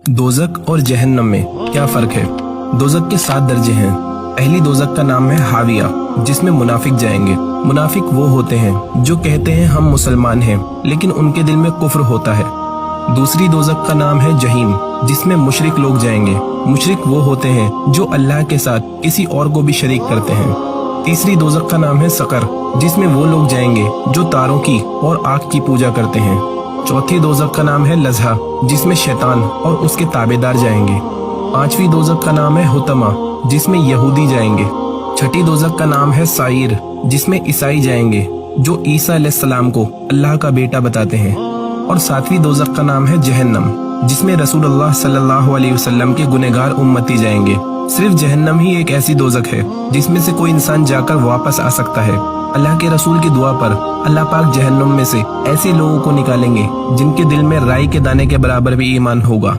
दोज़ख और जहन्नम में क्या फ़र्क है? दोज़ख के 7 दर्जे हैं। पहली दोज़ख का नाम है हाविया, जिसमें मुनाफिक जाएंगे। मुनाफिक वो होते हैं जो कहते हैं हम मुसलमान हैं, लेकिन उनके दिल में कुफ्र होता है। दूसरी दोज़ख का नाम है जहीम, जिसमें मुशरिक लोग जाएंगे। मुशरिक वो होते हैं जो अल्लाह के साथ किसी और को भी शरीक करते हैं। तीसरी दोज़ख का नाम है सकर, जिसमें वो लोग जाएंगे जो तारों की और आग की पूजा करते हैं। चौथी दोज़ख का नाम है लज़ा, जिसमें शैतान और उसके ताबेदार जाएंगे। पांचवी दोज़ख का नाम है हुतमा, जिसमें यहूदी जाएंगे। छठी दोज़ख का नाम है साइर, जिसमें ईसाई जाएंगे जो ईसा अलैहिस्सलाम को अल्लाह का बेटा बताते हैं। और सातवीं दोज़ख का नाम है जहन्नम, जिसमें रसूलुल्लाह सल्लल्लाहु अलैहि वसल्लम के गुनहगार उम्मती जाएंगे। सिर्फ जहन्नम ही एक ऐसी दोज़ख है जिसमें से कोई इंसान जाकर वापस आ सकता है। अल्लाह के रसूल की दुआ पर अल्लाह पाक जहन्नम में से ऐसे लोगों को निकालेंगे जिनके दिल में राई के दाने के बराबर भी ईमान होगा।